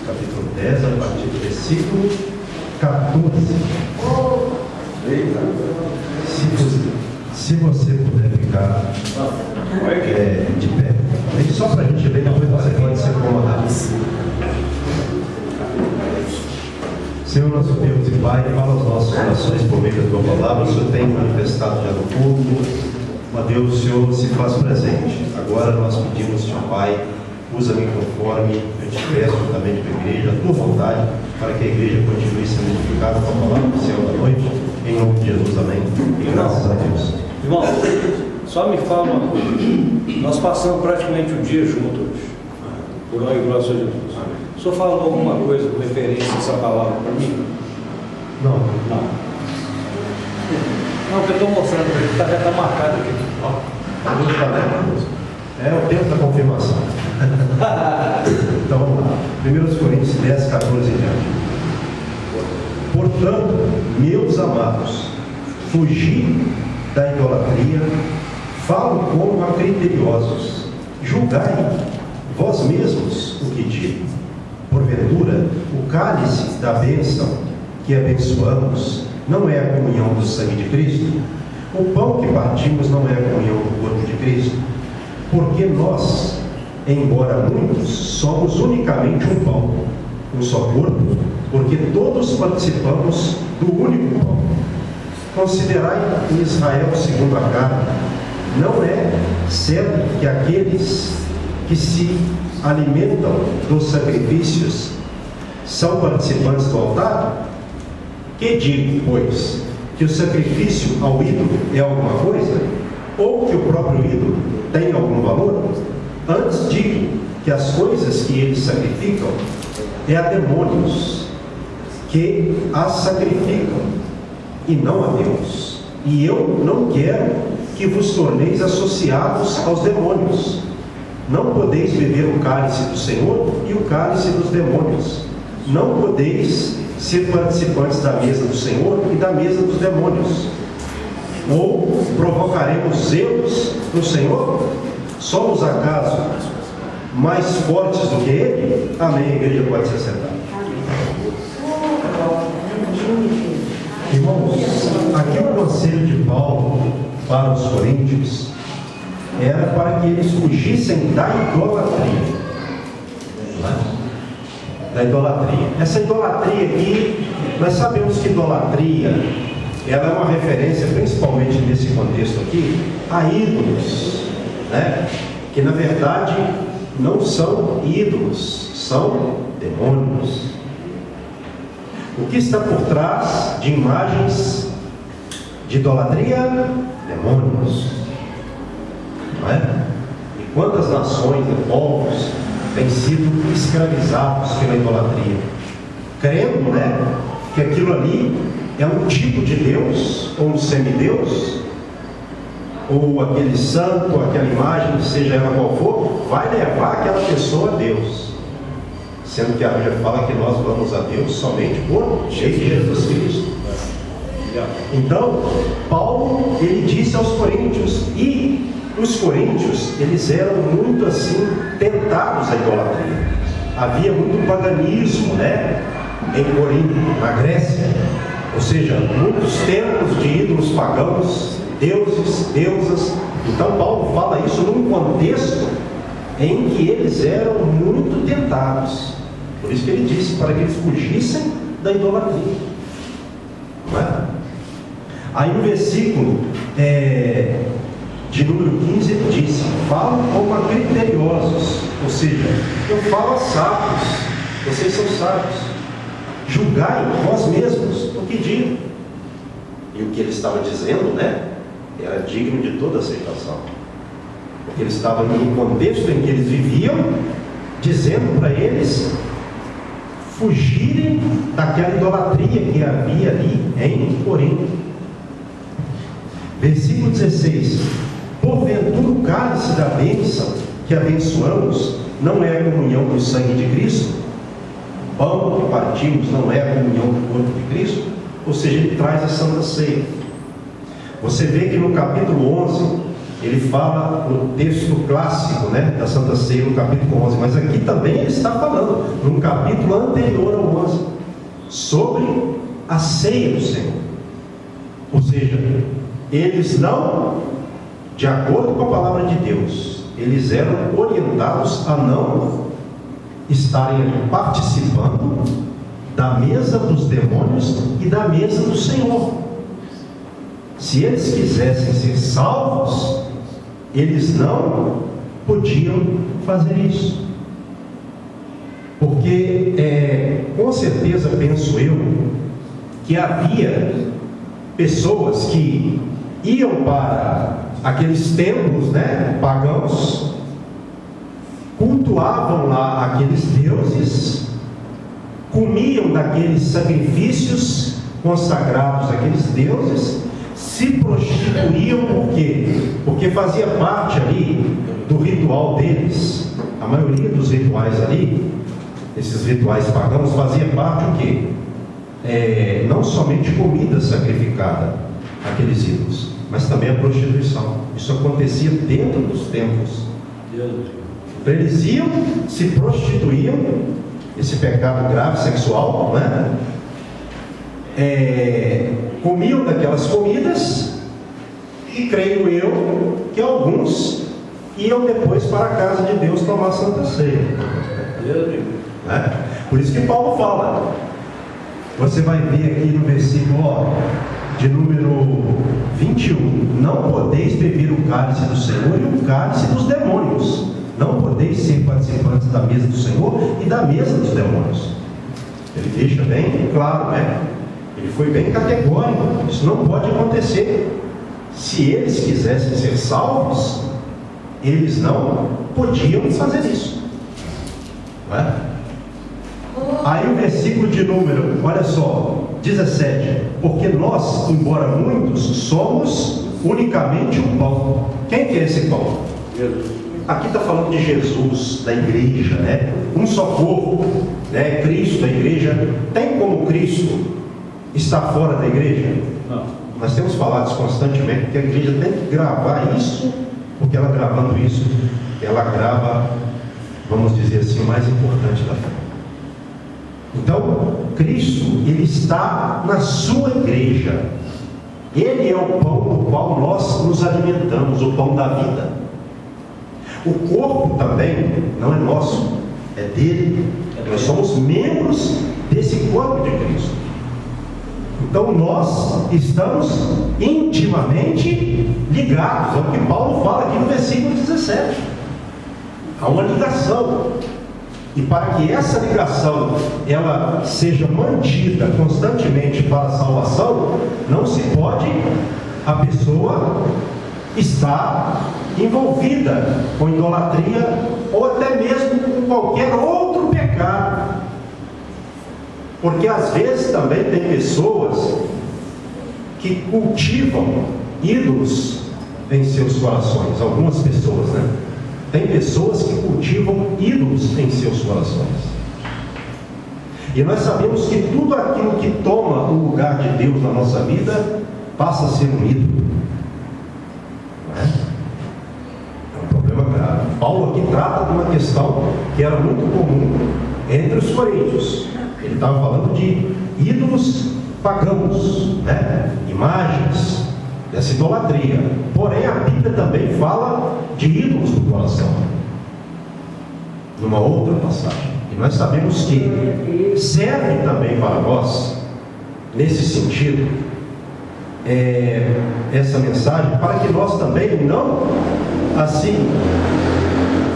capítulo 10, a partir do versículo 14. Se você puder ficar de pé, só para a gente ler, depois você pode se acomodar. Senhor nosso Deus e Pai, fala aos nossos corações por meio da Tua palavra. O Senhor tem manifestado já no culto. Ó Deus, o Senhor se faz presente. Agora nós pedimos, Senhor Pai, usa-me conforme eu te peço juntamente com a igreja, a Tua vontade, para que a igreja continue sendo edificada com a palavra do céu da noite. Em nome de Jesus, amém. E graças a Deus. Irmão, só me fala uma coisa. Nós passamos praticamente um dia juntos hoje. Por honra e glória a Jesus. O senhor falou alguma coisa com referência a essa palavra para mim? Não. Não, que eu estou mostrando para ele, já está marcado aqui. É o tempo da confirmação. Então vamos lá. 1 Coríntios 10, 14 em diante. Portanto, meus amados, fugi da idolatria, falo como a criteriosos, julgai vós mesmos o que digo. Porventura, o cálice da bênção que abençoamos não é a comunhão do sangue de Cristo? O pão que partimos não é a comunhão do corpo de Cristo? Porque nós, embora muitos, somos unicamente um pão, um só corpo, porque todos participamos do único pão. Considerai Israel segundo a carne. Não é certo que aqueles que se alimentam dos sacrifícios são participantes do altar? Que digo, pois, que o sacrifício ao ídolo é alguma coisa? Ou que o próprio ídolo tem algum valor? Antes digo que as coisas que eles sacrificam é a demônios que as sacrificam, e não a Deus. E eu não quero que vos torneis associados aos demônios. Não podeis beber o cálice do Senhor e o cálice dos demônios. Não podeis ser participantes da mesa do Senhor e da mesa dos demônios. Ou provocaremos zelos no Senhor? Somos acaso mais fortes do que Ele? Amém. A igreja pode se assentar. Irmãos, aqui o conselho de Paulo para os coríntios era para que eles fugissem da idolatria. Da idolatria. Essa idolatria aqui, nós sabemos que idolatria, ela é uma referência, principalmente nesse contexto aqui, a ídolos, né? Que na verdade não são ídolos, são demônios. O que está por trás de imagens de idolatria? Demônios. Não é? E quantas nações e povos têm sido escravizados pela idolatria, crendo, né, que aquilo ali é um tipo de Deus, ou um semideus, ou aquele santo, aquela imagem, seja ela qual for, vai levar aquela pessoa a Deus. Sendo que a Bíblia fala que nós vamos a Deus somente por Jesus Cristo. Então, Paulo, ele disse aos coríntios, e os coríntios, eles eram muito assim, tentados à idolatria. Havia muito paganismo, né, em Corinto, na Grécia. Ou seja, muitos templos de ídolos pagãos, deuses, deusas. Então, Paulo fala isso num contexto em que eles eram muito tentados. Por isso que ele disse, para que eles fugissem da idolatria. Não é? Aí no versículo de número 15 ele disse, falo como a criteriosos, ou seja, eu falo a sábios, vocês são sábios, julgai vós mesmos o que digo. E o que ele estava dizendo, né, era digno de toda aceitação, porque ele estava no contexto em que eles viviam, dizendo para eles fugirem daquela idolatria que havia ali em Corinto. Versículo 16: porventura o cálice da bênção que abençoamos não é a comunhão do sangue de Cristo? O pão que partimos não é a comunhão do corpo de Cristo? Ou seja, ele traz a Santa Ceia. Você vê que no capítulo 11 ele fala no texto clássico, né, da Santa Ceia, no capítulo 11, mas aqui também ele está falando, num capítulo anterior ao 11, sobre a ceia do Senhor. Ou seja, eles não, de acordo com a palavra de Deus, eles eram orientados a não estarem participando da mesa dos demônios e da mesa do Senhor. Se eles quisessem ser salvos, eles não podiam fazer isso. Porque, com certeza, penso eu, que havia pessoas que iam para aqueles templos, né, pagãos, cultuavam lá aqueles deuses, comiam daqueles sacrifícios consagrados àqueles deuses, se prostituíam. Por quê? Porque fazia parte ali do ritual deles. A maioria dos rituais ali, esses rituais pagãos, fazia parte o quê? Não somente comida sacrificada àqueles ídolos, mas também a prostituição. Isso acontecia dentro dos templos. Então eles iam, se prostituíam, esse pecado grave sexual, né? Comiam daquelas comidas, e creio eu que alguns iam depois para a casa de Deus tomar a Santa Ceia, né? Por isso que Paulo fala, você vai ver aqui no versículo de número 21, não podeis beber o cálice do Senhor e o cálice dos demônios. Não podeis ser participantes da mesa do Senhor e da mesa dos demônios. Ele deixa bem claro, né? Ele foi bem categórico. Isso não pode acontecer. Se eles quisessem ser salvos, eles não podiam fazer isso, não é? Aí o versículo de número, olha só, 17: porque nós, embora muitos, somos unicamente um pão. Quem que é esse pão? Jesus. Aqui está falando de Jesus, da igreja, né? Um só corpo, né? Cristo, a igreja. Tem como Cristo estar fora da igreja? Não. Nós temos falado isso constantemente, que a igreja tem que gravar isso, porque ela gravando isso, ela grava, vamos dizer assim, o mais importante da fé. Então, Cristo, Ele está na sua igreja. Ele é o pão do qual nós nos alimentamos, o pão da vida. O corpo também não é nosso, é dele. Nós somos membros desse corpo de Cristo. Então nós estamos intimamente ligados. É o que Paulo fala aqui no versículo 17. Há uma ligação. E para que essa ligação ela seja mantida constantemente para a salvação, não se pode a pessoa estar envolvida com idolatria ou até mesmo com qualquer outro pecado. Porque às vezes também tem pessoas que cultivam ídolos em seus corações. Algumas pessoas, né? Tem pessoas que cultivam ídolos em seus corações. E nós sabemos que tudo aquilo que toma o lugar de Deus na nossa vida passa a ser um ídolo. Não é? É um problema grave. Paulo aqui trata de uma questão que era muito comum entre os coríntios. Ele estava falando de ídolos pagãos, né? Imagens, dessa idolatria. Porém, a Bíblia também fala de ídolos do coração, numa outra passagem. E nós sabemos que serve também para nós, nesse sentido, essa mensagem, para que nós também não, assim,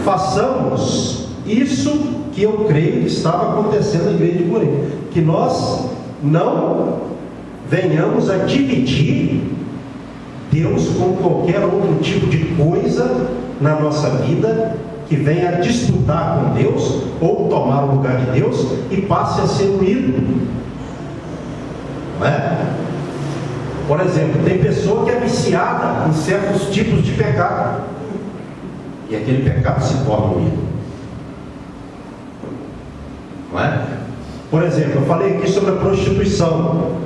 façamos isso que eu creio que estava acontecendo na igreja de Corinto, que nós não venhamos a dividir Deus com qualquer outro tipo de coisa na nossa vida, que venha a disputar com Deus ou tomar o lugar de Deus e passe a ser um ídolo, não é? Por exemplo, tem pessoa que é viciada em certos tipos de pecado e aquele pecado se torna um ídolo, não é? Por exemplo, eu falei aqui sobre a prostituição.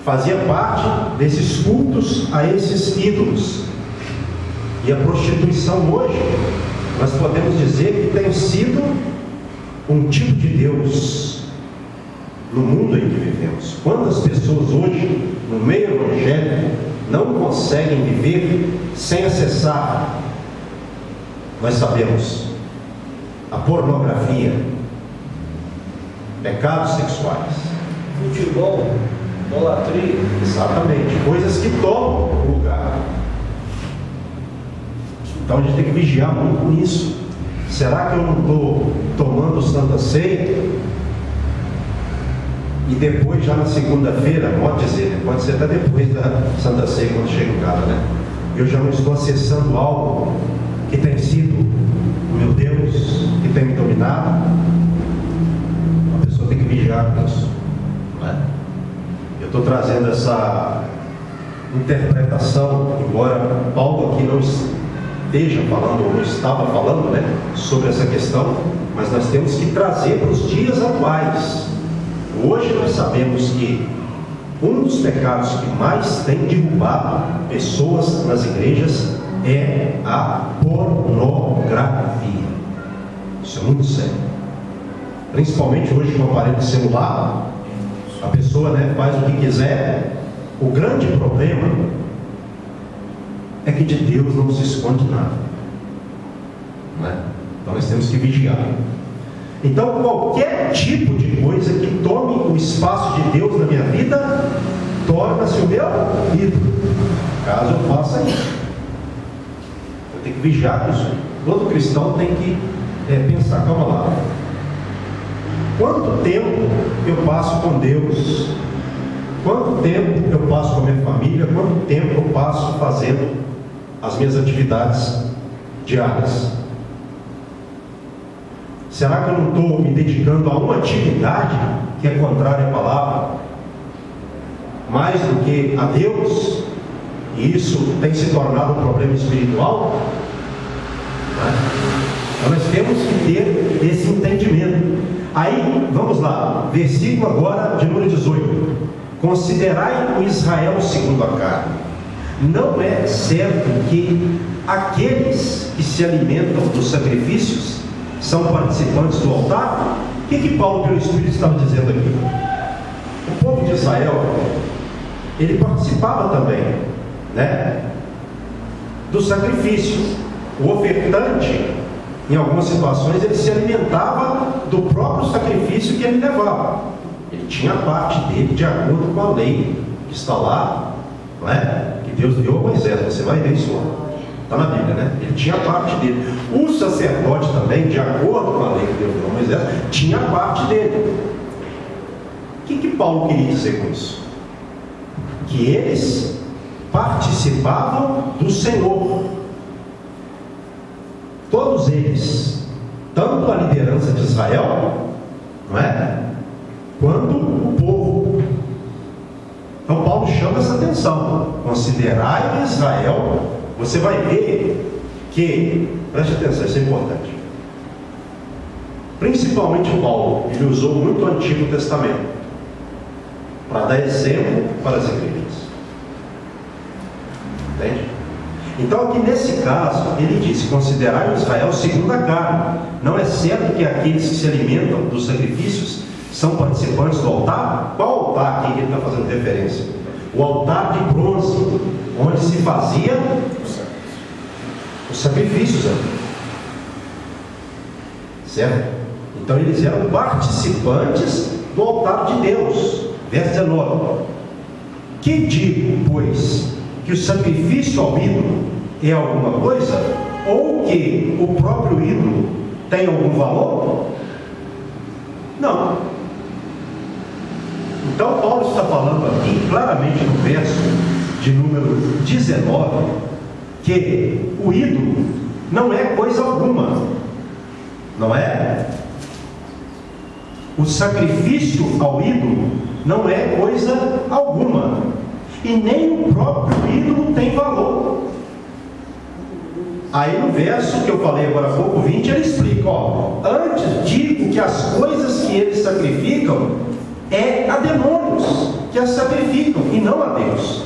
Fazia parte desses cultos a esses ídolos. E a prostituição hoje, nós podemos dizer que tem sido um tipo de Deus no mundo em que vivemos. Quantas pessoas hoje, no meio evangélico, não conseguem viver sem acessar, nós sabemos, a pornografia, pecados sexuais, futebol, idolatria. Exatamente, coisas que tomam lugar. Então a gente tem que vigiar muito nisso. Será que eu não estou tomando Santa Ceia e depois, já na segunda-feira, pode ser até depois da Santa Ceia, quando chega em casa, né? Eu já não estou acessando algo que tem sido o meu Deus, que tem me dominado? A pessoa tem que vigiar com isso, não é? Eu estou trazendo essa interpretação, embora Paulo aqui não esteja falando, ou não estava falando, né, sobre essa questão, mas nós temos que trazer para os dias atuais. Hoje nós sabemos que um dos pecados que mais tem derrubado pessoas nas igrejas é a pornografia. Isso é muito sério. Principalmente hoje com o aparelho celular, a pessoa, né, faz o que quiser. O grande problema é que de Deus não se esconde nada, não é? Então nós temos que vigiar. Então qualquer tipo de coisa que tome o espaço de Deus na minha vida torna-se o meu ídolo, caso eu faça isso. Eu tenho que vigiar isso. Todo cristão tem que pensar, calma lá, quanto tempo eu passo com Deus? Quanto tempo eu passo com a minha família? Quanto tempo eu passo fazendo as minhas atividades diárias? Será que eu não estou me dedicando a uma atividade que é contrária à palavra, mais do que a Deus? E isso tem se tornado um problema espiritual? Então nós temos que ter esse entendimento. Aí, vamos lá, versículo agora de número 18. Considerai o Israel segundo a carne. Não é certo que aqueles que se alimentam dos sacrifícios são participantes do altar? O que Paulo, pelo Espírito, estava dizendo aqui? O povo de Israel, ele participava também, né, do sacrifício. O ofertante, em algumas situações, ele se alimentava do próprio sacrifício que ele levava. Ele tinha parte dele de acordo com a lei que está lá, não é? Que Deus deu a Moisés. Você vai ver isso lá, está na Bíblia, né? Ele tinha parte dele. O sacerdote também, de acordo com a lei que Deus deu a Moisés, tinha parte dele. O que Paulo queria dizer com isso? Que eles participavam do Senhor. Todos eles, tanto a liderança de Israel, não é? Quanto o povo. Então Paulo chama essa atenção. Considerai Israel. Você vai ver que, preste atenção, isso é importante. Principalmente Paulo, ele usou muito o Antigo Testamento para dar exemplo para as igrejas. Entende? Então aqui nesse caso, ele diz: considerai Israel segundo a carne. Não é certo que aqueles que se alimentam dos sacrifícios são participantes do altar? Qual altar aqui que ele está fazendo referência? O altar de bronze, onde se fazia os sacrifícios, certo? Então eles eram participantes do altar de Deus. Verso 19: que digo, pois, que o sacrifício ao ídolo é alguma coisa, ou que o próprio ídolo tem algum valor? Não. Então Paulo está falando aqui claramente no verso de número 19 que o ídolo não é coisa alguma, não é? O sacrifício ao ídolo não é coisa alguma, e nem o próprio ídolo tem valor. Aí no verso que eu falei agora há pouco, 20, ele explica: antes digo que as coisas que eles sacrificam é a demônios que as sacrificam, e não a Deus.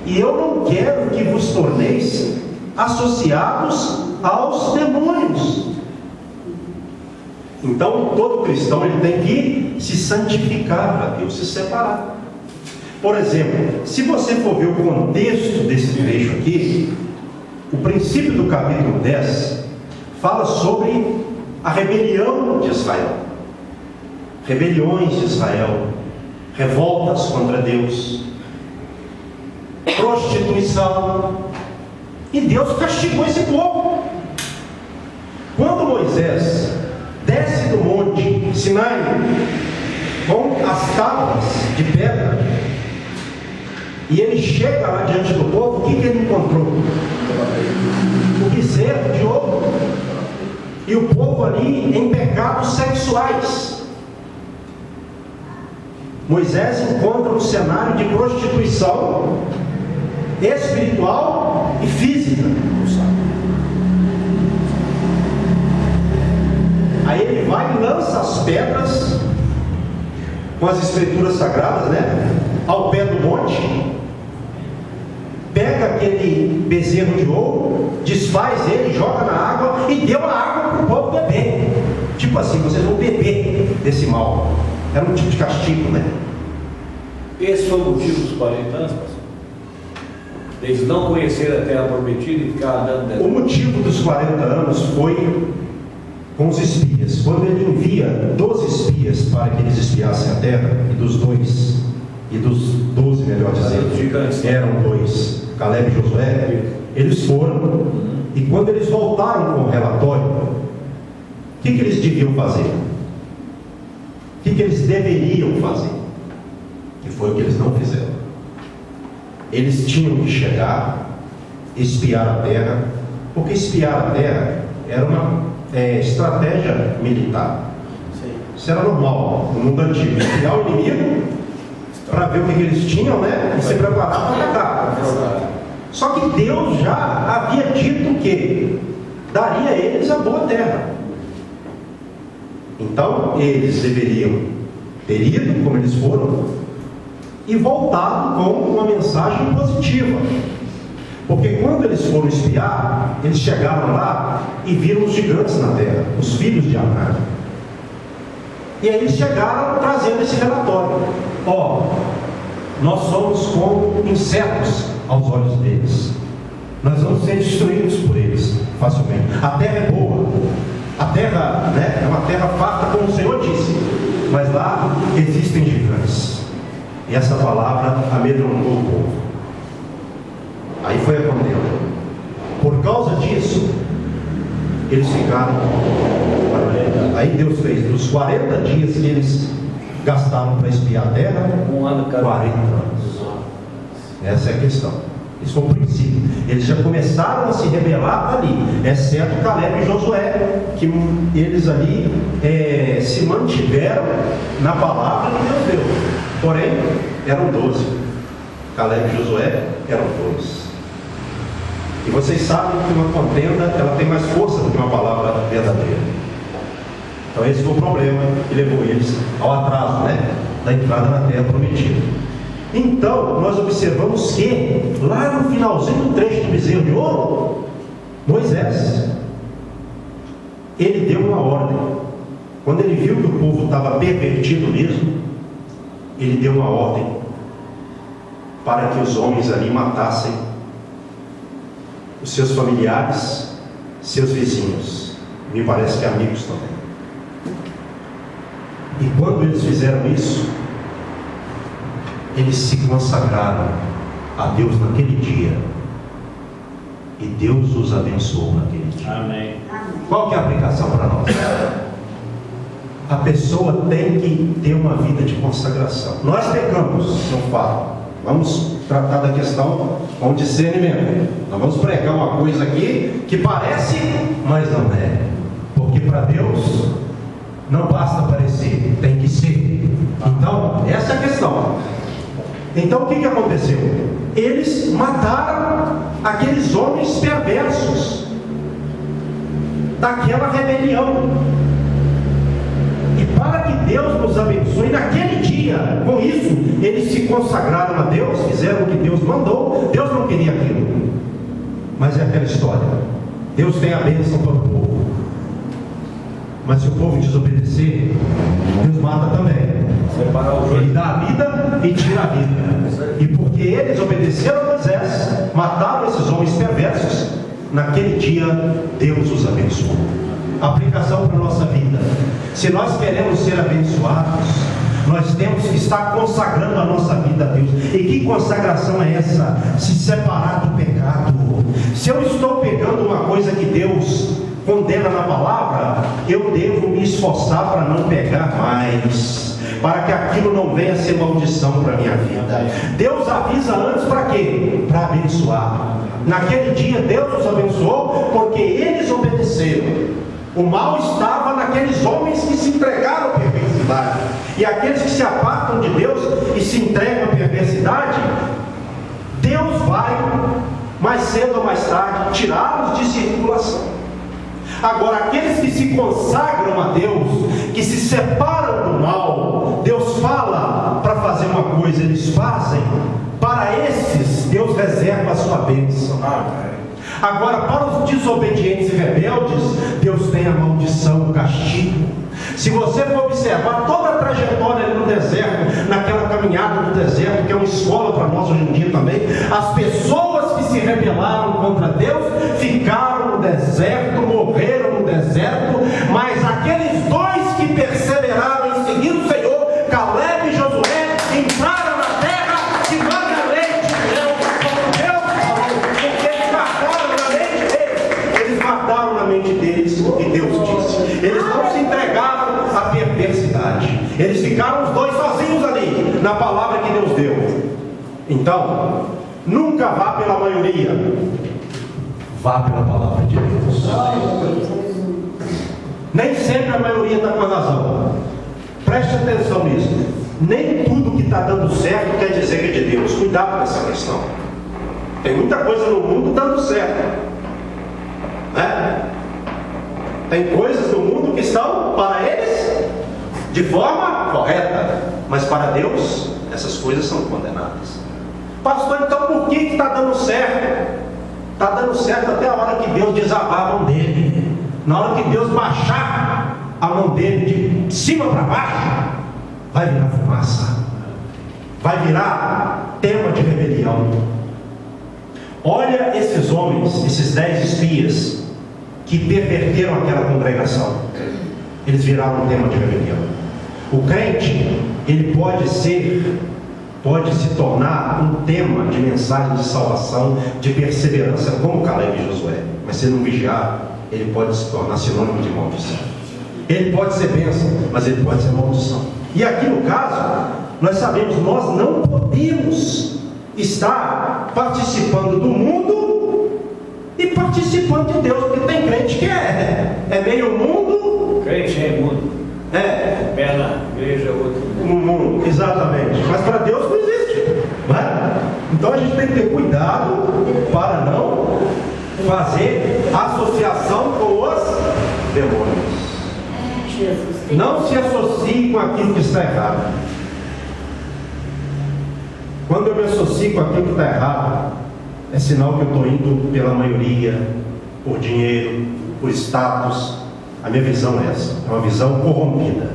E eu não quero que vos torneis associados aos demônios. Então, todo cristão ele tem que se santificar para Deus, se separar. Por exemplo, se você for ver o contexto desse trecho aqui, o princípio do capítulo 10 fala sobre a rebelião de Israel, rebeliões de Israel, revoltas contra Deus, prostituição, e Deus castigou esse povo. Quando Moisés desce do monte Sinai com as tábuas de pedra e ele chega lá diante do povo, o que ele encontrou? O bezerro de ouro, e o povo ali em pecados sexuais. Moisés encontra um cenário de prostituição espiritual e física. Aí ele vai e lança as pedras com as escrituras sagradas, ao pé do monte, pega aquele bezerro de ouro, desfaz ele, joga na água e deu a água para o povo beber. Tipo assim, vocês vão beber desse mal. Era um tipo de castigo, Esse foi o motivo dos 40 anos, pastor? Eles não conheceram a terra prometida e ficaram andando dentro. O motivo dos 40 anos foi com os espias. Quando ele envia 12 espias para que eles espiassem a terra, e dos 12, melhor dizendo, eram 2, Caleb e Josué, eles foram, e quando eles voltaram com o relatório, o que eles deviam fazer? O que eles deveriam fazer? Que foi o que eles não fizeram. Eles tinham que chegar, espiar a terra, porque espiar a terra era uma estratégia militar. Sim. Isso era normal no mundo antigo, espiar o inimigo para ver o que eles tinham, e se preparar para atacar. Só que Deus já havia dito que daria a eles a boa terra. Então eles deveriam ter ido como eles foram e voltado com uma mensagem positiva. Porque quando eles foram espiar, eles chegaram lá e viram os gigantes na terra, os filhos de Aná. E aí eles chegaram trazendo esse relatório: nós somos como insetos aos olhos deles, nós vamos ser destruídos por eles facilmente. A terra é boa, a terra é uma terra farta, como o Senhor disse, mas lá existem gigantes. E essa palavra amedrontou o povo. Aí foi a contenda. Por causa disso, eles ficaram. Aí Deus fez dos 40 dias que eles gastaram para espiar a terra, 40 anos. Essa é a questão. Isso foi o princípio. Eles já começaram a se rebelar ali, exceto Caleb e Josué, que eles ali se mantiveram na palavra que Deus deu. Porém, eram 12. Caleb e Josué eram 2. E vocês sabem que uma contenda ela tem mais força do que uma palavra verdadeira. Então esse foi o problema que levou eles ao atraso, da entrada na terra prometida. Então nós observamos que lá no finalzinho do trecho do bezerro de ouro, Moisés, ele deu uma ordem. Quando ele viu que o povo estava pervertido mesmo, ele deu uma ordem para que os homens ali matassem os seus familiares, seus vizinhos, me parece que amigos também. E quando eles fizeram isso, eles se consagraram a Deus naquele dia, e Deus os abençoou naquele dia. Amém. Qual que é a aplicação para nós? A pessoa tem que ter uma vida de consagração. Nós pecamos, não falo. Vamos tratar da questão com discernimento. Nós vamos pregar uma coisa aqui que parece, mas não é. Porque para Deus não basta parecer, tem que ser. Então, essa é a questão. Então, o que aconteceu? Eles mataram aqueles homens perversos daquela rebelião. E para que Deus nos abençoe naquele dia, com isso, eles se consagraram a Deus, fizeram o que Deus mandou. Deus não queria aquilo. Mas é aquela história. Deus tem a bênção para o povo. Mas se o povo desobedecer, Deus mata também. Ele dá a vida e tira a vida. E porque eles obedeceram a Moisés, mataram esses homens perversos, naquele dia Deus os abençoou. Aplicação para a nossa vida. Se nós queremos ser abençoados, nós temos que estar consagrando a nossa vida a Deus. E que consagração é essa? Se separar do pecado. Se eu estou pegando uma coisa que Deus condena na palavra, eu devo me esforçar para não pegar mais, para que aquilo não venha a ser maldição para a minha vida. Deus avisa antes para quê? Para abençoar. Naquele dia Deus os abençoou porque eles obedeceram. O mal estava naqueles homens que se entregaram à perversidade. E aqueles que se apartam de Deus e se entregam à perversidade, Deus vai, mais cedo ou mais tarde, tirá-los de circulação. Agora, aqueles que se consagram a Deus, que se separam do mal, Deus fala para fazer uma coisa, eles fazem. Para esses, Deus reserva a sua bênção. Agora, para os desobedientes e rebeldes, Deus tem a maldição, o castigo. Se você for observar toda a trajetória ali no deserto, naquela caminhada do deserto, que é uma escola para nós hoje em dia também, as pessoas que se rebelaram contra Deus ficaram no deserto, morreram no deserto, mas aqueles dois que perseveraram em seguir o Senhor, Caleb e Josué, entraram na terra que mana leite e mel, como Deus falou, porque eles guardaram na mente deles o que Deus disse. Eles não se entregaram à perversidade. Eles ficaram os dois sozinhos ali, na palavra que Deus deu. Então, nunca vá pela maioria, vá pela palavra de Deus. Nem sempre a maioria está com a razão. Preste atenção nisso. Nem tudo que está dando certo quer dizer que é de Deus. Cuidado com essa questão. Tem muita coisa no mundo dando certo, né? Tem coisas no mundo que estão para eles de forma correta, mas para Deus essas coisas são condenadas. Pastor, então por que está dando certo? Está dando certo até a hora que Deus desabar a mão dele. Na hora que Deus baixar a mão dele de cima para baixo, vai virar fumaça, vai virar tema de rebelião. Olha esses homens, esses 10 espias que perverteram aquela congregação. Eles viraram um tema de rebelião. O crente, ele pode se tornar um tema de mensagem de salvação, de perseverança, como Caleb e Josué. Mas se não vigiar, ele pode se tornar sinônimo de maldição. Ele pode ser bênção, mas ele pode ser maldição. E aqui no caso, nós sabemos, nós não podemos estar participando do mundo e participando de Deus, porque tem crente que é meio mundo. Crente é mundo. Perna, igreja, outro mundo, exatamente. Mas para Deus não existe, não é? Então a gente tem que ter cuidado para não fazer associação com os demônios. Não se associe com aquilo que está errado. Quando eu me associo com aquilo que está errado, é sinal que eu estou indo pela maioria, por dinheiro, por status. A minha visão é essa, é uma visão corrompida.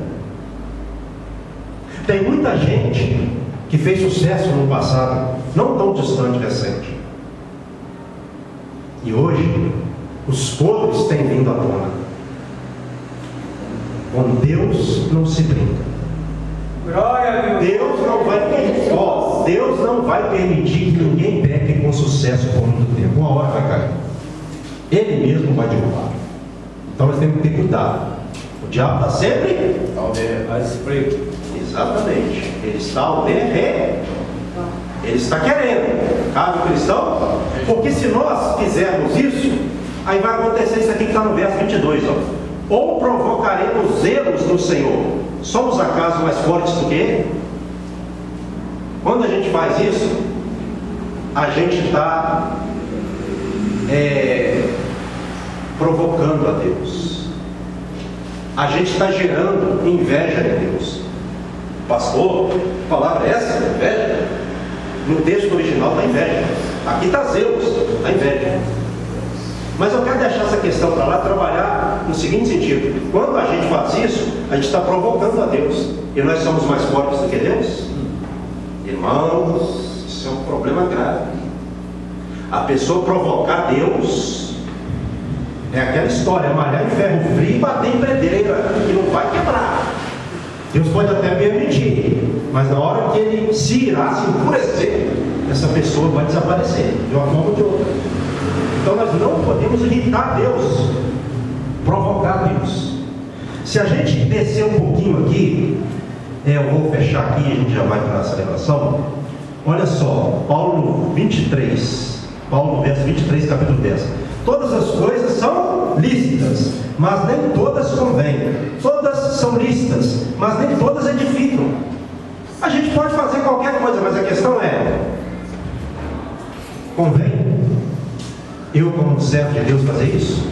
Tem muita gente que fez sucesso no passado, não tão distante, recente. E hoje, os podres têm vindo à tona. Com Deus não se brinca. Deus não vai permitir que ninguém peque com sucesso por muito tempo. Uma hora vai cair. Ele mesmo vai derrubar. Então nós temos que ter cuidado. O diabo está sempre à espreita. Exatamente. Ele está ao derre. Ele está querendo. Caso cristão. Porque se nós fizermos isso, aí vai acontecer isso aqui que está no verso 22. Ou provocaremos zelos do Senhor. Somos acaso mais fortes do que Ele? Quando a gente faz isso, a gente está provocando a Deus. A gente está gerando inveja de Deus. Pastor, que palavra é essa? Inveja? No texto original está inveja. Aqui está zelos, a inveja. Mas eu quero deixar essa questão para lá, trabalhar no seguinte sentido: quando a gente faz isso, a gente está provocando a Deus, e nós somos mais fortes do que Deus. Irmãos, isso é um problema grave. A pessoa provocar Deus é aquela história: malhar em ferro frio e bater em pedreira, que não vai quebrar. Deus pode até permitir, mas na hora que ele se irá, se enfurecer, essa pessoa vai desaparecer de uma forma ou de outra. Então nós não podemos irritar Deus, provocar Deus. Se a gente descer um pouquinho aqui, eu vou fechar aqui, a gente já vai para a celebração. Olha só, Paulo 23, Paulo no verso 23, capítulo 10. Todas as coisas são lícitas, mas nem todas convêm. Todas são lícitas, mas nem todas edificam. A gente pode fazer qualquer coisa, mas a questão é: convém eu, como servo de Deus, fazer isso?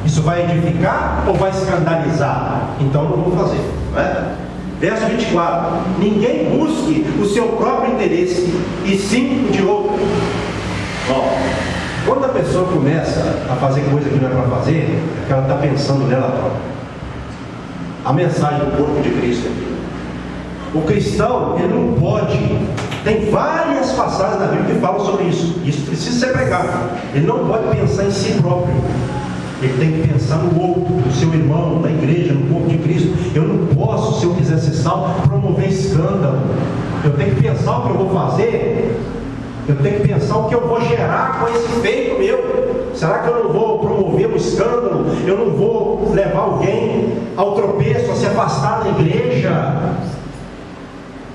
Isso vai edificar ou vai escandalizar? Então não vou fazer, não é? Verso 24: ninguém busque o seu próprio interesse, e sim o de outro. Quando a pessoa começa a fazer coisa que não é para fazer, é que ela está pensando nela própria. A mensagem do corpo de Cristo aqui: o cristão, ele não pode. Tem várias passagens na Bíblia que falam sobre isso. Isso precisa ser pregado. Ele não pode pensar em si próprio. Ele tem que pensar no outro, no seu irmão, na igreja, no corpo de Cristo. Eu não posso, se eu quiser ser salvo, promover escândalo. Eu tenho que pensar o que eu vou fazer. Eu tenho que pensar o que eu vou gerar com esse feito meu. Será que eu não vou promover um escândalo? Eu não vou levar alguém ao tropeço, a se afastar da igreja?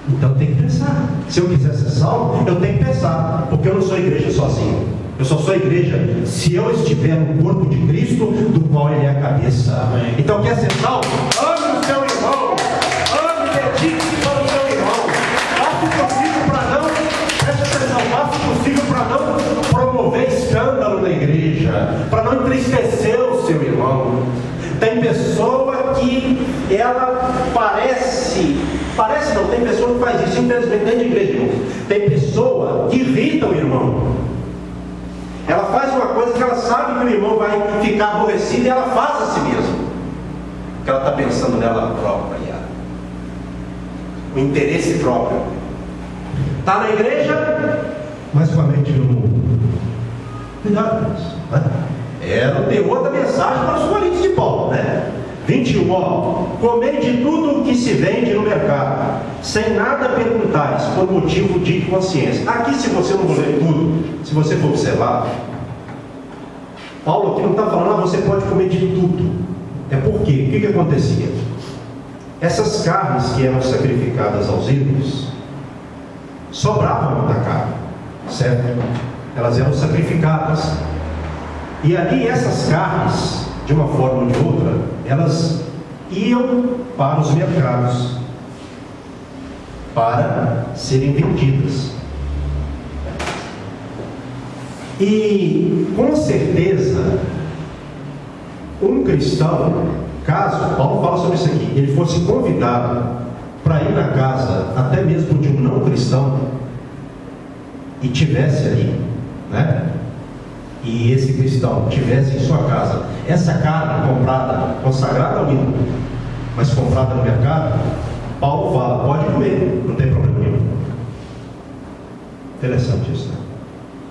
Então tem que pensar. Se eu quiser ser salvo, eu tenho que pensar, porque eu não sou igreja sozinho. Eu só sou igreja se eu estiver no corpo de Cristo, do qual Ele é a cabeça. Amém. Então quer ser salvo? Ame o seu irmão, ame e dedique-se para o seu irmão. Faça o possível para não, preste atenção, faça o possível para não promover escândalo na igreja, para não entristecer o seu irmão. Tem pessoa que ela parece não, tem pessoa que faz isso, infelizmente, dentro de igreja, irmão. Tem pessoa que irrita o irmão. Ela faz uma coisa que ela sabe que o irmão vai ficar aborrecido, e ela faz a si mesma, porque ela está pensando nela própria, o interesse próprio. Está na igreja, mas com a mente no mundo. Cuidado com isso, né? Era o teor da mensagem para os coríntios de Paulo, né? 21, comei de tudo o que se vende no mercado, sem nada perguntais, por motivo de consciência. Aqui, se você não ler tudo, se você for observar, Paulo aqui não está falando, você pode comer de tudo. É porque, o que acontecia? Essas carnes que eram sacrificadas aos ídolos, sobrava muita carne, certo? Elas eram sacrificadas, e ali essas carnes, de uma forma ou de outra, elas iam para os mercados para serem vendidas. E com certeza um cristão, caso Paulo fala sobre isso aqui, ele fosse convidado para ir na casa até mesmo de um não cristão e tivesse ali, né? E esse cristão tivesse em sua casa essa carne comprada, consagrada ao ídolo, mas comprada no mercado, Paulo fala, pode comer, não tem problema nenhum. Interessante isso, né?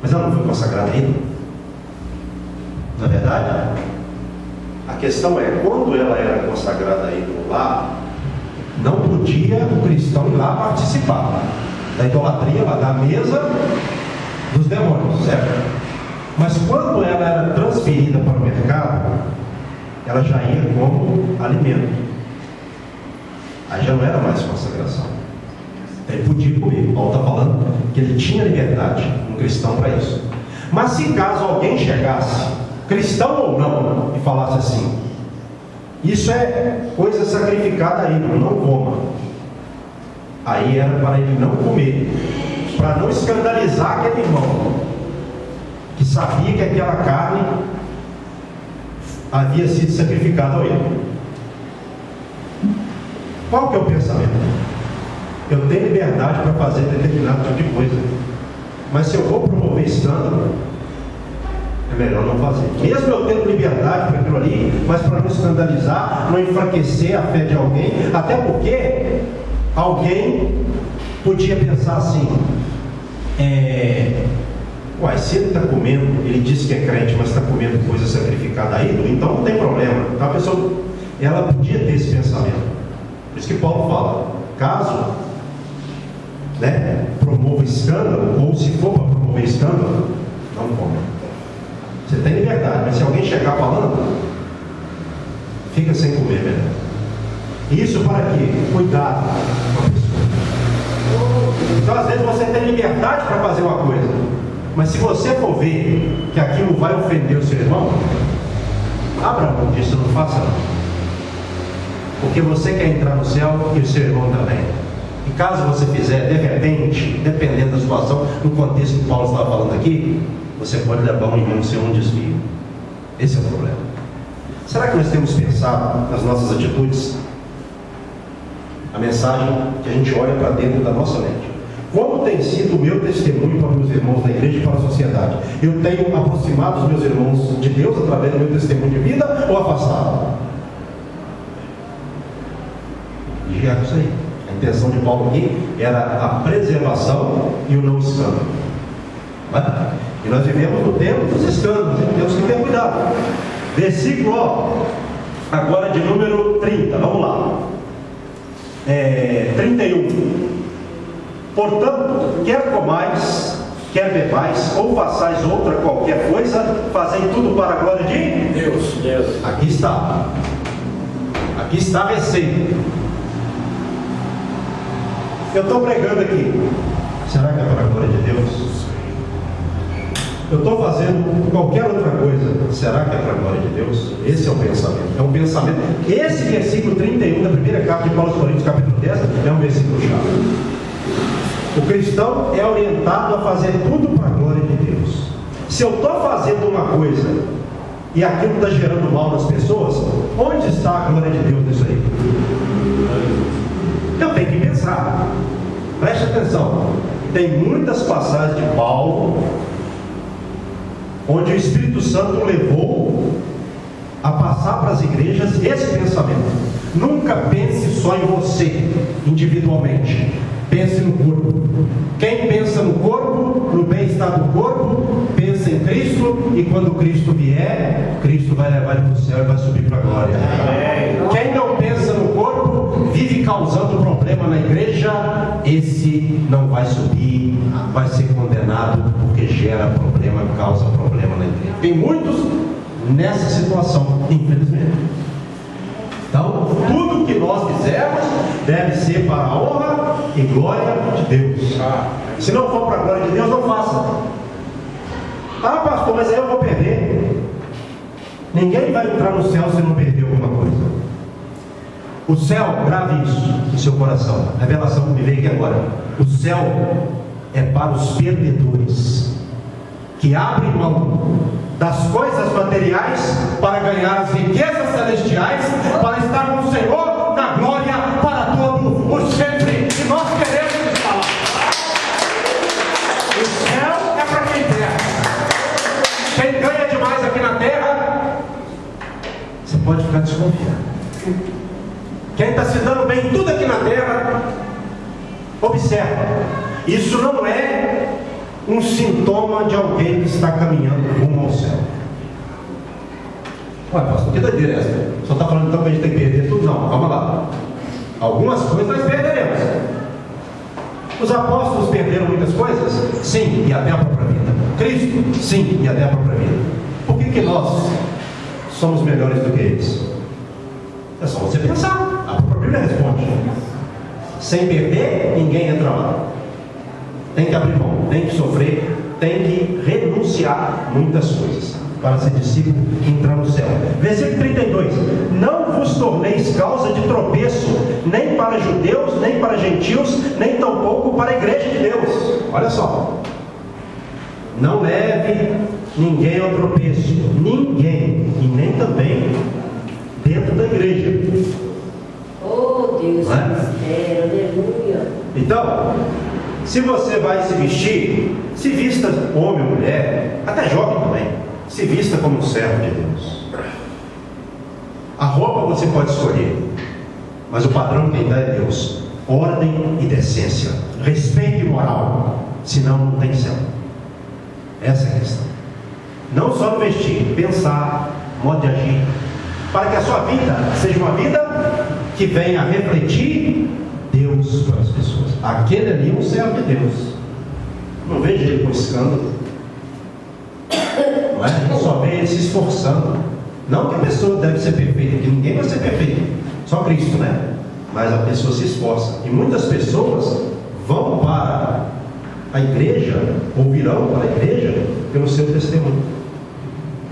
Mas ela não foi consagrada a ídolo. Na verdade, a questão é, quando ela era consagrada a ídolo lá, não podia o cristão ir lá participar da idolatria, lá da mesa dos demônios, certo? Mas quando ela era transferida para o mercado, ela já ia como alimento. Aí já não era mais consagração. Ele podia comer. Paulo está falando que ele tinha liberdade, um cristão, para isso. Mas se caso alguém chegasse, cristão ou não, e falasse assim, isso é coisa sacrificada a ídolo, não coma. Aí era para ele não comer, para não escandalizar aquele irmão que sabia que aquela carne havia sido sacrificada ao ídolo. Qual que é o pensamento? Eu tenho liberdade para fazer determinado tipo de coisa, mas se eu vou promover escândalo, é melhor não fazer. Mesmo eu tendo liberdade para aquilo ali, mas para não escandalizar, não enfraquecer a fé de alguém, até porque alguém podia pensar assim, uai, se ele está comendo, ele disse que é crente, mas está comendo coisa sacrificada a ídolo, então não tem problema. Então a pessoa, ela podia ter esse pensamento. Por isso que Paulo fala, caso promova escândalo, ou se for para promover escândalo, não coma. Você tem liberdade, mas se alguém chegar falando, fica sem comer, velho. Isso para quê? Cuidado com a pessoa. Então às vezes você tem liberdade para fazer uma coisa, mas se você for ver que aquilo vai ofender o seu irmão, abra mão disso, não faça não. Porque você quer entrar no céu e o seu irmão também. E caso você fizer, de repente, dependendo da situação, no contexto que Paulo estava falando aqui, você pode levar um irmão sem um desvio. Esse é o problema. Será que nós temos pensado nas nossas atitudes? A mensagem que a gente olha para dentro da nossa mente. Como tem sido o meu testemunho para meus irmãos da igreja e para a sociedade? Eu tenho aproximado os meus irmãos de Deus através do meu testemunho de vida ou afastado? Vigiar isso aí. A intenção de Paulo aqui era a preservação e o não escândalo. E nós vivemos no tempo dos escândalos, e temos que ter cuidado. Versículo agora de número 30, vamos lá. 31. Portanto, quer comais, quer bebais, ou façais outra qualquer coisa, fazem tudo para a glória de Deus. Aqui está. Aqui está a receita. Eu estou pregando aqui. Será que é para a glória de Deus? Eu estou fazendo qualquer outra coisa. Será que é para a glória de Deus? Esse é o pensamento. É um pensamento. Esse versículo 31 da primeira carta de Paulo aos Coríntios, capítulo 10, é um versículo chave. O cristão é orientado a fazer tudo para a glória de Deus. Se eu estou fazendo uma coisa e aquilo está gerando mal nas pessoas, onde está a glória de Deus nisso aí? Eu tenho que pensar. Preste atenção. Tem muitas passagens de Paulo onde o Espírito Santo levou a passar para as igrejas esse pensamento. Nunca pense só em você individualmente. Pense no corpo. Quem pensa no corpo, no bem-estar do corpo, pensa em Cristo, e quando Cristo vier, Cristo vai levar ele para o céu e vai subir para a glória. Quem não pensa no corpo, vive causando problema na igreja, esse não vai subir, vai ser condenado, porque gera problema, causa problema na igreja. Tem muitos nessa situação, infelizmente. Então, tudo que nós fizermos deve ser para a honra e glória de Deus. Se não for para a glória de Deus, não faça. Ah, pastor, mas aí eu vou perder. Ninguém vai entrar no céu se não perder alguma coisa. O céu, grave isso no seu coração. A revelação que me veio aqui agora. O céu é para os perdedores, que abrem mão das coisas materiais para ganhar as riquezas celestiais, para estar com o Senhor na glória para todo o sempre. E nós queremos falar. O céu é para quem quer. Quem ganha demais aqui na terra, você pode ficar desconfiado. Quem está se dando bem em tudo aqui na terra, observa. Isso não é um sintoma de alguém que está caminhando rumo ao céu. Ué, pastor, que doideira é essa? Só está falando então que a gente tem que perder tudo? Não, calma lá. Algumas coisas nós perderemos. Os apóstolos perderam muitas coisas? Sim, e até a própria vida. Cristo? Sim, e até a própria vida. Por que nós somos melhores do que eles? É só você pensar. A própria Bíblia responde. Sem perder, ninguém entra lá. Tem que abrir mão, tem que sofrer, tem que renunciar muitas coisas para ser discípulo e entrar no céu. Versículo 32. Não vos torneis causa de tropeço, nem para judeus, nem para gentios, nem tampouco para a igreja de Deus. Olha só. Não leve ninguém ao tropeço. Ninguém. E nem também dentro da igreja. Oh Deus, aleluia. Então, se você vai se vestir, se vista homem ou mulher, até jovem também. Se vista como um servo de Deus. A roupa você pode escolher, mas o padrão quem dá é Deus. Ordem e decência, respeito e moral, senão não tem céu. Essa é a questão. Não só no vestir, pensar, modo de agir, para que a sua vida seja uma vida que venha a refletir Deus para as pessoas. Aquele ali é um servo de Deus. Não vejo ele com escândalo, não é? A gente só vê ele se esforçando. Não que a pessoa deve ser perfeita, porque ninguém vai ser perfeito, só Cristo, né? Mas a pessoa se esforça. E muitas pessoas vão para a igreja, ou virão para a igreja, pelo seu testemunho.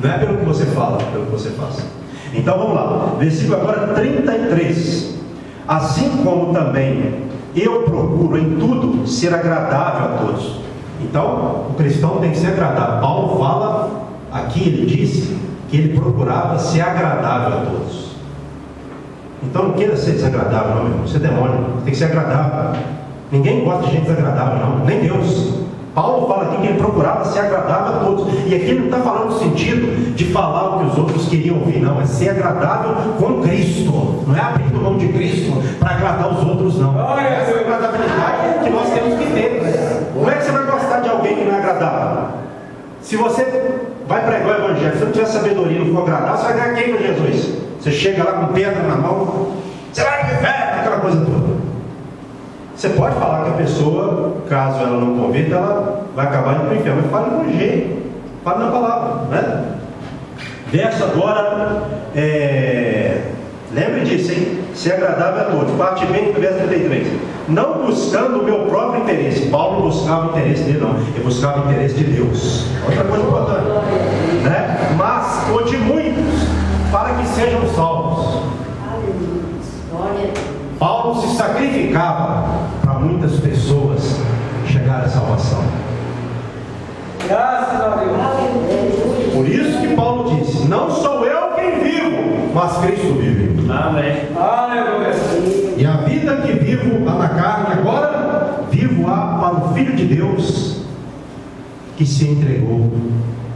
Não é pelo que você fala, pelo que você faz. Então vamos lá, versículo agora 33. Assim como também eu procuro em tudo ser agradável a todos. Então, o cristão tem que ser agradável. Paulo fala, aqui ele disse, que ele procurava ser agradável a todos. Então não queira ser desagradável, não, meu irmão. Você é demônio, tem que ser agradável. Ninguém gosta de gente desagradável, não, nem Deus. Paulo fala aqui que ele procurava ser agradável a todos. E aqui ele não está falando no sentido de falar o que os outros queriam ouvir, não. É ser agradável com Cristo. Não é abrir mão de Cristo para agradar os outros, não. Essa é a agradabilidade que nós temos que ter. Como é que você vai gostar de alguém que não é agradável? Se você vai pregar o evangelho, se não tiver sabedoria e não for agradável, você vai ganhar quem para Jesus? Você chega lá com pedra na mão, você vai pro inferno, aquela coisa toda. Você pode falar que a pessoa, caso ela não converta, ela vai acabar indo para o inferno. Mas fale com jeito, fale na palavra, né? Verso agora, lembre disso, hein? Ser agradável a todos. Parte bem do verso 33. Não buscando o meu próprio interesse. Paulo não buscava o interesse dele, não. Ele buscava o interesse de Deus. Outra coisa importante, né? Mas o de muitos, para que sejam salvos. Paulo se sacrificava para muitas pessoas chegar à salvação. Graças a Deus. Por isso que Paulo disse: não sou eu quem vivo, mas Cristo vive. Amém. Aleluia. E a vida que vivo lá na carne agora, vivo-a para o Filho de Deus que se entregou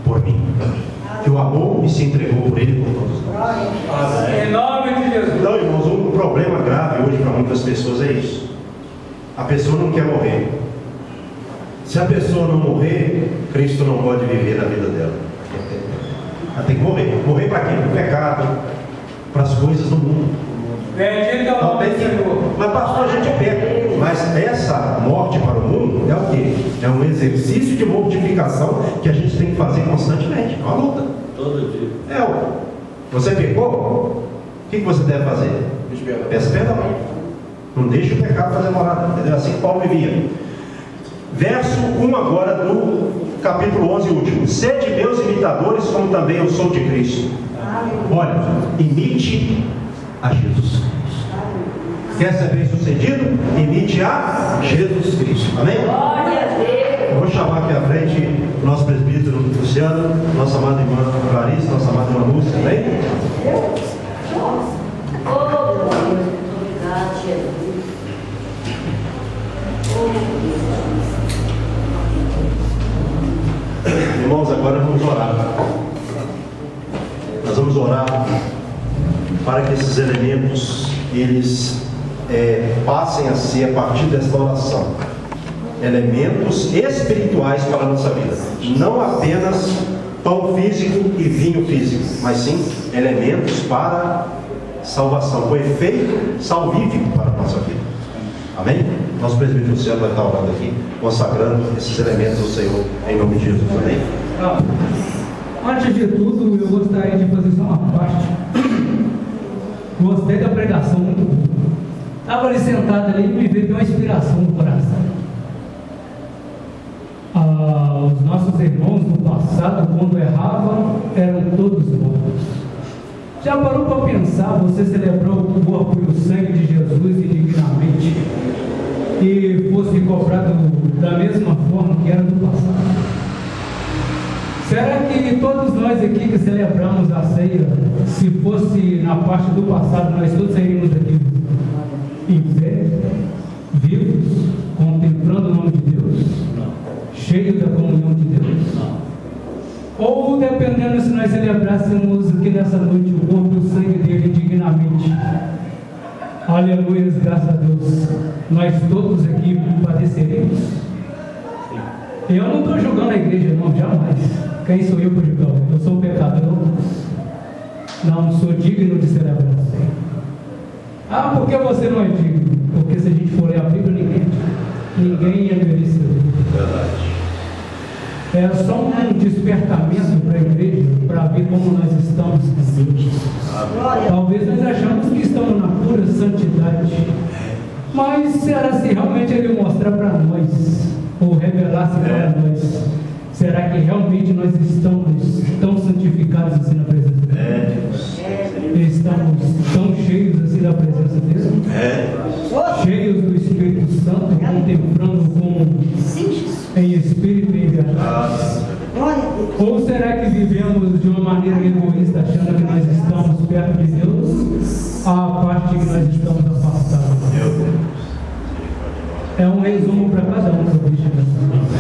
por mim, que o amou e se entregou por ele por todos nós. Em nome de Jesus. Então, irmãos, um problema grave hoje para muitas pessoas é isso. A pessoa não quer morrer. Se a pessoa não morrer, Cristo não pode viver na vida dela. Ela tem que morrer. Morrer para quê? Para o pecado, para as coisas do mundo. Bendito é o nome do Senhor. Mas pastor, a gente peca. Mas essa morte para o mundo é o quê? É um exercício de mortificação que a gente tem que fazer constantemente. É uma luta. Todo dia. Você pecou? O que você deve fazer? Peça perdão. Não deixe o pecado fazer morada. Entendeu? Assim que Paulo vivia. Verso 1 agora do capítulo 11 último. Sede meus imitadores, como também eu sou de Cristo. Olha, imite a Jesus Cristo. Quer ser bem sucedido? Imite a Jesus Cristo. Amém? Eu vou chamar aqui à frente o nosso presbítero Luciano, nossa amada irmã Clarice, nossa amada irmã Lúcia. Amém? Irmãos, agora vamos orar. Nós vamos orar para que esses elementos eles passem a ser, a partir desta oração, elementos espirituais para a nossa vida, não apenas pão físico e vinho físico, mas sim elementos para salvação, com efeito salvífico para a nossa vida. Amém? Nosso presbítero Luciano vai estar orando aqui, consagrando esses elementos ao Senhor, em nome de Jesus. Amém? Antes de tudo, eu gostaria de fazer só uma parte. Gostei da pregação, muito boa. Estava ali sentado ali e me veio uma inspiração no coração. Os nossos irmãos no passado, quando erravam, eram todos mortos. Já parou para pensar, você celebrou o corpo e o sangue de Jesus indignamente e fosse cobrado da mesma forma que era do passado? Será que todos nós aqui que celebramos a ceia, se fosse na parte do passado, nós todos seríamos aqui em pé, vivos, contemplando o nome de Deus, cheios da comunhão de Deus? Ou dependendo se nós celebrássemos aqui nessa noite o corpo e o sangue dele dignamente. Aleluia, graças a Deus. Nós todos aqui padeceremos. Eu não estou julgando a igreja, não, jamais. Quem sou eu para julgar? Eu sou um pecador. Não sou digno de celebrar a ceia. Ah, por que você não é digno? Porque se a gente for ler a Bíblia, ninguém é merecedor. Verdade. É só um despertamento para a igreja, para ver como nós estamos presentes. Talvez nós achamos que estamos na pura santidade. Mas será se realmente ele mostrar para nós, ou revelar-se para nós, será que realmente nós estamos tão santificados assim na presença de Deus? Estamos tão cheios assim da presença de Deus? Cheios do Espírito Santo, contemplando em espírito e em verdade? Ou será que vivemos de uma maneira egoísta, achando que nós estamos perto de Deus, a parte que nós estamos afastados? É um resumo para cada um que eu deixo nessa noite.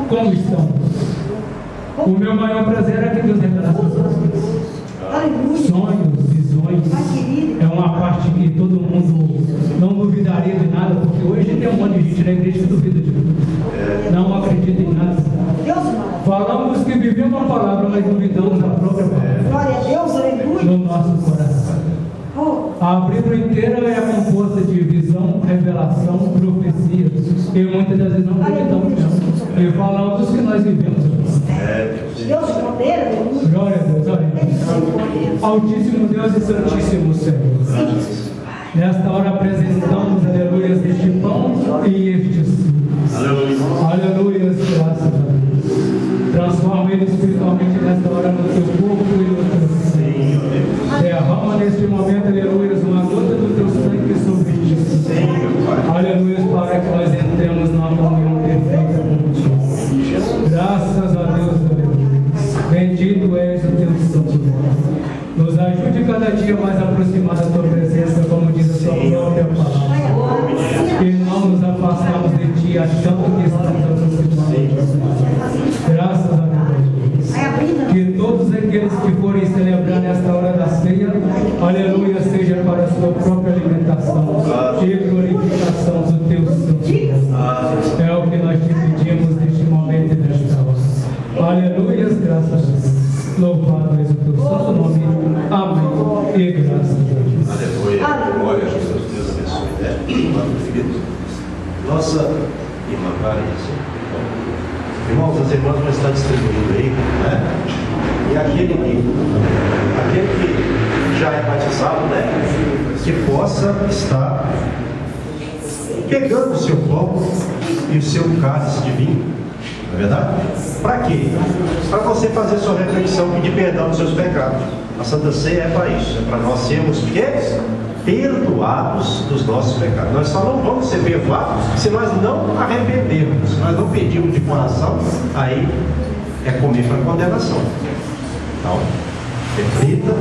Como estamos? O meu maior prazer é que Deus revelasse as coisas. Sonhos, visões, é uma parte que todo mundo não duvidaria de nada, porque hoje tem um monte de gente na igreja que duvida de tudo. Não acredita em nada. Falamos que vivemos a palavra, mas duvidamos a própria palavra. Glória a Deus, aleluia. No nosso coração. A Bíblia inteira é composta de visão, revelação, profecia. E muitas das vezes não acreditamos mesmo. E falamos que nós vivemos. Deus de poder, aleluia. Glória a Deus, olha. Altíssimo Deus e Santíssimo Senhor. Nesta hora apresentamos, aleluia, este pão e este suco. Aleluia, graças a Deus. Transforma ele espiritualmente nesta hora no teu corpo e no teu sangue. Derrama neste momento, aleluia, uma gota do teu sangue sobre ti. Aleluia, para que nós entremos numa comunhão perfeita contigo. Graças a Deus, aleluia. Bendito és o teu santo nome. Nos ajude cada dia mais a aproximar da tua presença, como diz a sua própria palavra. Que não nos afastamos de ti, achando que estamos aproximados. Graças a Deus. Que todos aqueles que forem celebrar nesta hora da ceia, aleluia, seja para a sua própria alimentação e glorificação do teu santo. É o que nós te pedimos neste momento e nesta hora. Aleluia, graças a Deus. Louvado és o teu santo nome. Amém. E graças a Deus. Aleluia. Glória a Deus. Deus abençoe. Nossa irmã Clarice. Irmãos, as irmãs vão estar distribuindo aí, né? E aquele que já é batizado, né? Que possa estar pegando o seu copo e o seu cálice de vinho. Não é verdade? Para quê? Para você fazer sua reflexão e pedir perdão dos seus pecados. A Santa Ceia é para isso, é para nós sermos perdoados dos nossos pecados. Nós só não vamos ser perdoados se nós não arrependermos, se nós não pedirmos de coração, aí é comer para condenação. Então, reflita,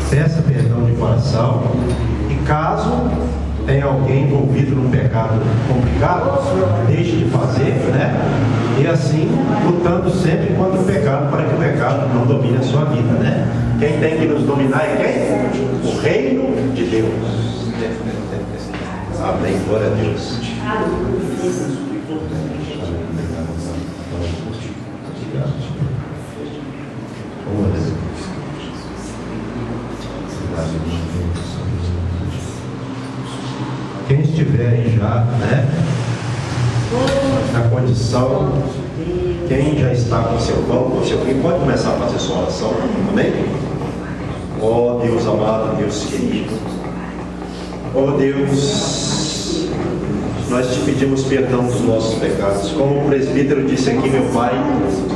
peça perdão de coração, e caso tem alguém envolvido num pecado complicado, deixe de fazer, né? E assim, lutando sempre contra o pecado, para que o pecado não domine a sua vida, né? Quem tem que nos dominar é quem? O reino de Deus. Amém, glória a Deus. Quem estiver aí já, né, na condição, quem já está com seu pão, com seu vinho, pode começar a fazer sua oração, amém? Ó Deus amado, Deus querido, ó Deus, nós te pedimos perdão dos nossos pecados. Como o presbítero disse aqui, meu Pai,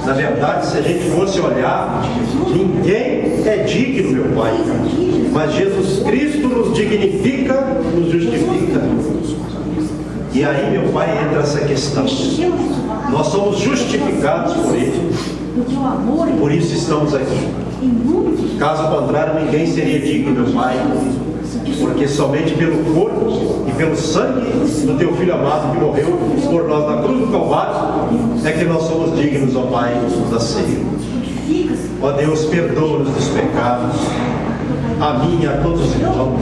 na verdade, se a gente fosse olhar, ninguém é digno, meu Pai, mas Jesus Cristo nos dignifica, nos justifica. E aí, meu Pai, entra essa questão. Nós somos justificados por Ele, por isso estamos aqui. Caso contrário, ninguém seria digno, meu Pai, porque somente pelo corpo e pelo sangue do Teu Filho amado que morreu por nós na cruz do Calvário é que nós somos dignos, ó Pai, da ceia. Ó Deus, perdoa-nos dos pecados, a mim e a todos os irmãos,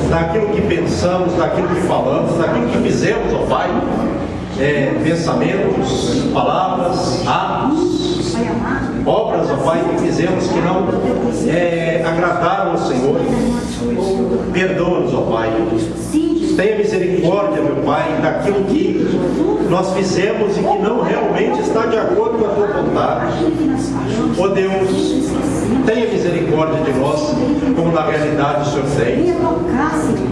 daquilo que pensamos, daquilo que falamos, daquilo que fizemos, ó Pai, pensamentos, palavras, atos, obras, ó Pai, que fizemos que não agradaram ao Senhor. Perdoa-nos, ó Pai. Tenha misericórdia, meu Pai, daquilo que nós fizemos e que não realmente está de acordo com a Tua vontade. Ó Deus, tenha misericórdia de nós, como na realidade o Senhor tem.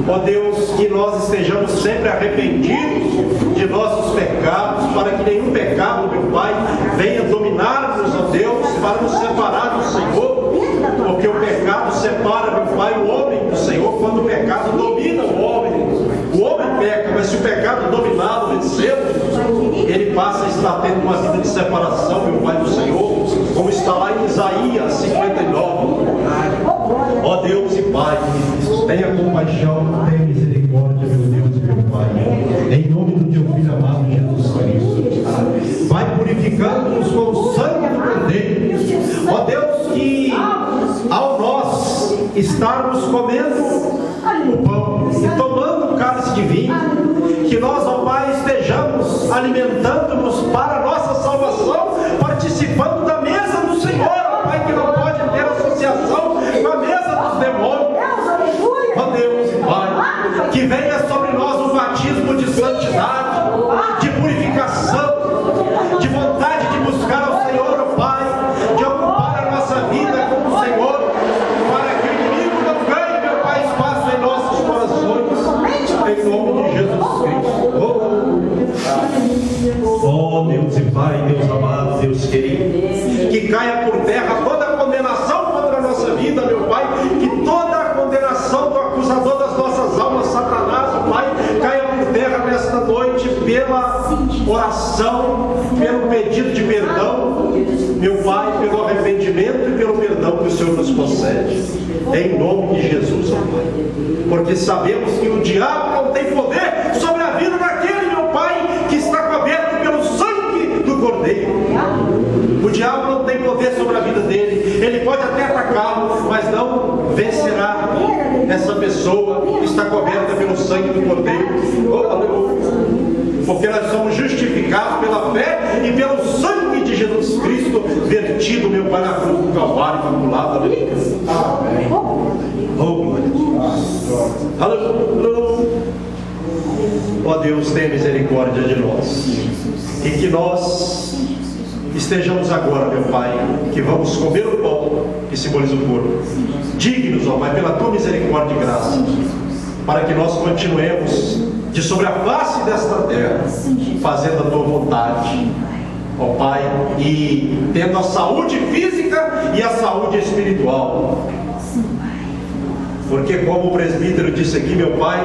Ó Deus, que nós estejamos sempre arrependidos de nossos pecados, para que nenhum pecado, meu Pai, venha dominar-nos, ó Deus, para nos separar do Senhor, porque o pecado separa, meu Pai, o homem do Senhor, quando o pecado domina o homem. O homem peca, mas se o pecado dominá-lo, vencê-lo, ele passa a estar tendo uma vida de separação, meu Pai, do Senhor, como está lá em Isaías 59. Ó Deus e Pai, tenha compaixão, tenha misericórdia, meu Deus e meu Pai, em nome do Teu Filho amado Jesus Cristo. Vai purificando-nos com o sangue do Cordeiro. Ó Deus, que ao nós estarmos comendo o pão e tomando o cálice de vinho, que nós, ó Pai, estejamos alimentando-nos para a nossa salvação, participando da mesa do Senhor, ó Pai, que não pode ter associação com a mesa dos demônios. Ó Deus e Pai, que venha sobre nós um batismo de santidade, de purificação, de vontade de buscar ao Senhor, ó Pai, de ocupar a nossa vida com o Senhor, para que o inimigo não ganhe, meu Pai, espaço em nossos corações, em nome de Jesus Cristo. Oh Deus e Pai, Deus amado, Deus querido, que caia por terra toda a condenação contra a nossa vida, meu Pai, que toda a condenação do acusador das nossas almas, Satanás, ó Pai, caia por terra nesta noite, pela oração, pelo pedido de perdão, meu Pai, pelo arrependimento e pelo perdão que o Senhor nos concede, em nome de Jesus, ó Pai, porque sabemos que o diabo não tem poder sobre a vida daquele, meu Pai, que está coberto pelo sangue do Cordeiro. O diabo não tem poder sobre a vida dele, ele pode até atacá-lo, mas não vencerá essa pessoa que está coberta pelo sangue do Cordeiro. Oh, aleluia. Porque nós somos justificados pela fé e pelo sangue de Jesus Cristo vertido, meu Pai, na cruz do Calvário, calculado. Amém. Oh, glória a Deus. Aleluia. Ó Deus, tenha misericórdia de nós. E que nós estejamos agora, meu Pai, que vamos comer o pão que simboliza o corpo. Dignos, ó Pai, pela Tua misericórdia e graça, para que nós continuemos de sobre a face desta terra, fazendo a Tua vontade, ó Pai, e tendo a saúde física e a saúde espiritual. Porque, como o presbítero disse aqui, meu Pai,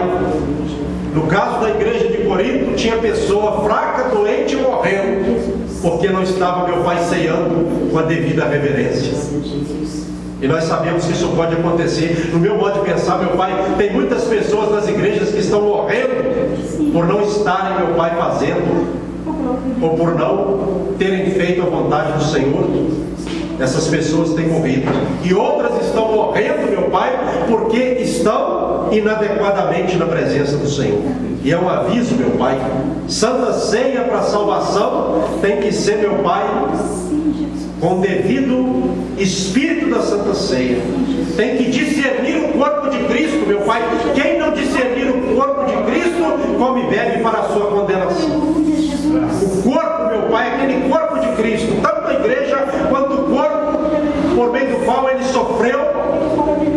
no caso da igreja de Corinto, tinha pessoa fraca, doente e morrendo, porque não estava, meu Pai, ceando com a devida reverência. E nós sabemos que isso pode acontecer. No meu modo de pensar, meu Pai, tem muitas pessoas nas igrejas que estão morrendo por não estarem, meu Pai, fazendo, ou por não terem feito a vontade do Senhor. Essas pessoas têm morrido. E outras estão morrendo, meu Pai, porque estão inadequadamente na presença do Senhor. E é um aviso, meu Pai, Santa Ceia para salvação tem que ser, meu Pai, com o devido espírito da Santa Ceia. Tem que discernir o corpo de Cristo, meu Pai. Quem não discernir o corpo de Cristo, come e bebe para a sua condenação. O corpo, meu Pai, é aquele corpo de Cristo, tanto a igreja quanto o corpo por meio do qual ele sofreu.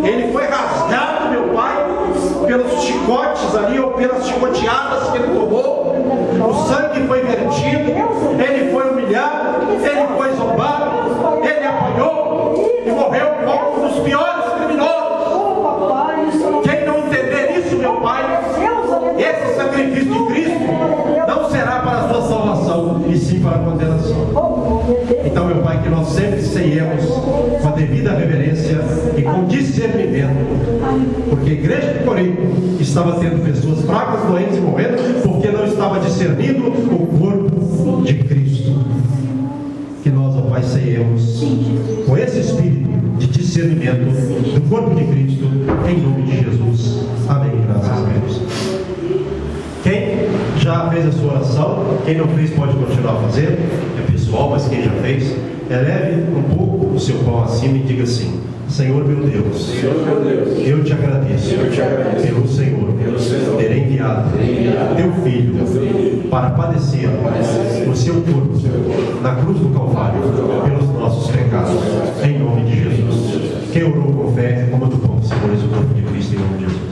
Ele foi rasgado, meu Pai, pelos chicotes ali, ou pelas chicoteadas que ele tomou. O sangue foi vertido, ele foi humilhado, ele foi zombado, ele apanhou e morreu como um dos piores criminosos. Quem não entender isso, meu Pai, esse sacrifício de Cristo não será para a sua salvação, e sim para a condenação. Então, meu Pai, que nós sempre ceiemos com a devida reverência e com discernimento, porque a igreja de Corinto estava tendo pessoas fracas, doentes e morrendo, porque não estava discernindo o corpo de Cristo. Que nós, ó Pai, nós saímos com esse espírito de discernimento do corpo de Cristo, em nome de Jesus. Amém. Graças a Deus. Quem já fez a sua oração, quem não fez pode continuar fazendo, é pessoal, mas quem já fez, eleve um pouco o seu pão acima e diga assim: Senhor meu Deus, eu te agradeço pelo Senhor ter enviado teu Filho para padecer o seu corpo na cruz do Calvário pelos nossos pecados, em nome de Jesus. Quem orou com fé, coma do pão, simboliza o corpo de Cristo, em nome de Jesus.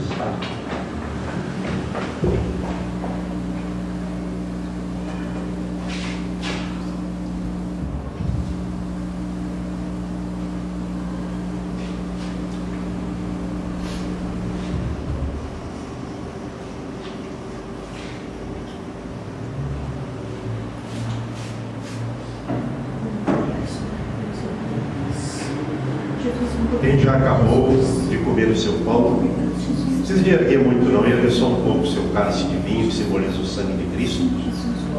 Quem já acabou de comer o seu pão, não precisa de erguer muito não, ergue só um pouco o seu cálice de vinho, que simboliza o sangue de Cristo,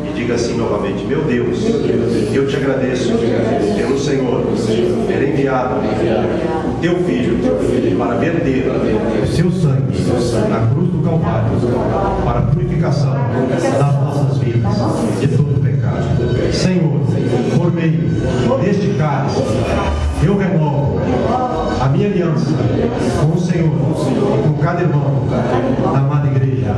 e diga assim novamente: meu Deus, eu te agradeço pelo Senhor ter enviado o teu Filho para verter o seu sangue na cruz do Calvário, para a purificação das nossas vidas de todo pecado. Senhor, por meio deste cálice, eu renovo a minha aliança com o Senhor e com cada irmão da amada igreja,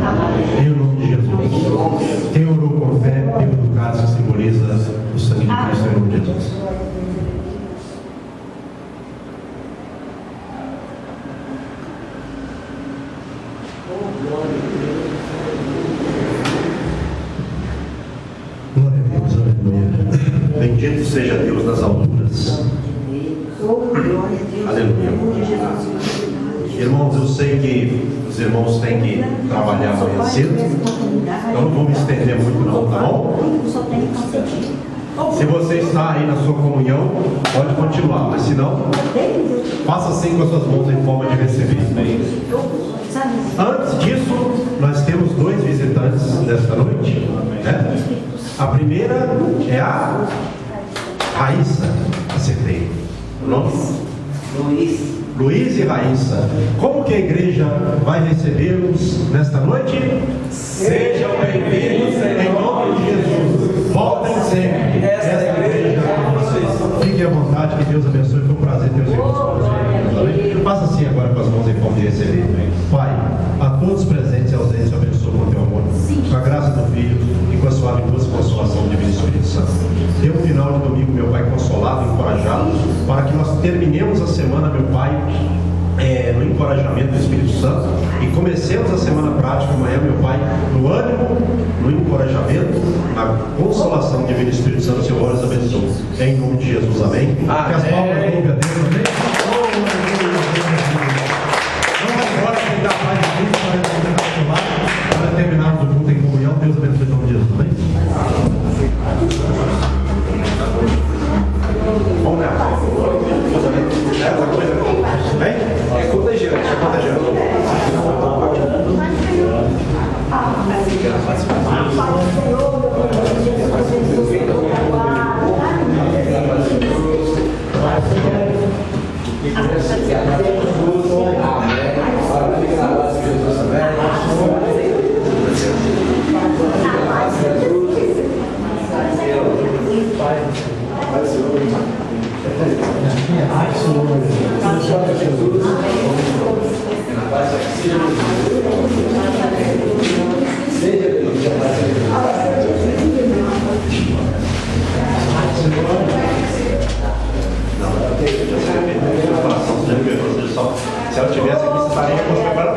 em nome de Jesus. Quem orou com fé, pelo do cálice que simboliza o sangue de Cristo, em nome de Jesus. Glória a Deus, aleluia. Bendito seja Deus nas alturas. Aleluia. Irmãos, eu sei que os irmãos têm que trabalhar amanhã cedo, então não vou me estender muito não, tá bom? Se você está aí na sua comunhão, pode continuar, mas se não, faça assim com as suas mãos em forma de receber. Antes disso, nós temos dois visitantes nesta noite, né? A primeira é a Raíssa, acertei o nome? Luiz e Raíssa. Como que a igreja vai recebê-los nesta noite? Sejam bem-vindos em nome de Jesus. Voltem sempre. Esta igreja é para vocês. Fiquem à vontade, que Deus abençoe. Foi um prazer ter os irmãos conosco. Faça assim agora com as mãos em forma de receber. Pai, a todos presentes e ausentes, eu abençoo com o teu amor, com a graça do Filho e com a suave e doce consolação do Divino Espírito Santo. Dê um final de domingo, meu Pai, consolado, encorajado, para que nós terminemos a semana, meu Pai, no encorajamento do Espírito Santo, e comecemos a semana prática amanhã, meu Pai, no ânimo, no encorajamento, na consolação do Divino Espírito Santo. Senhor, os abençoe. Em nome de Jesus, amém. Que as palmas louve a Deus, amém. Vamos agora pedir a paz de Cristo para terminarmos o culto em comunhão. Deus abençoe em nome de Jesus, amém. Vamos lá. Essa coisa, bem? É contagiante, é contagiante. Se ela tivesse aqui, você estaria com os preparados.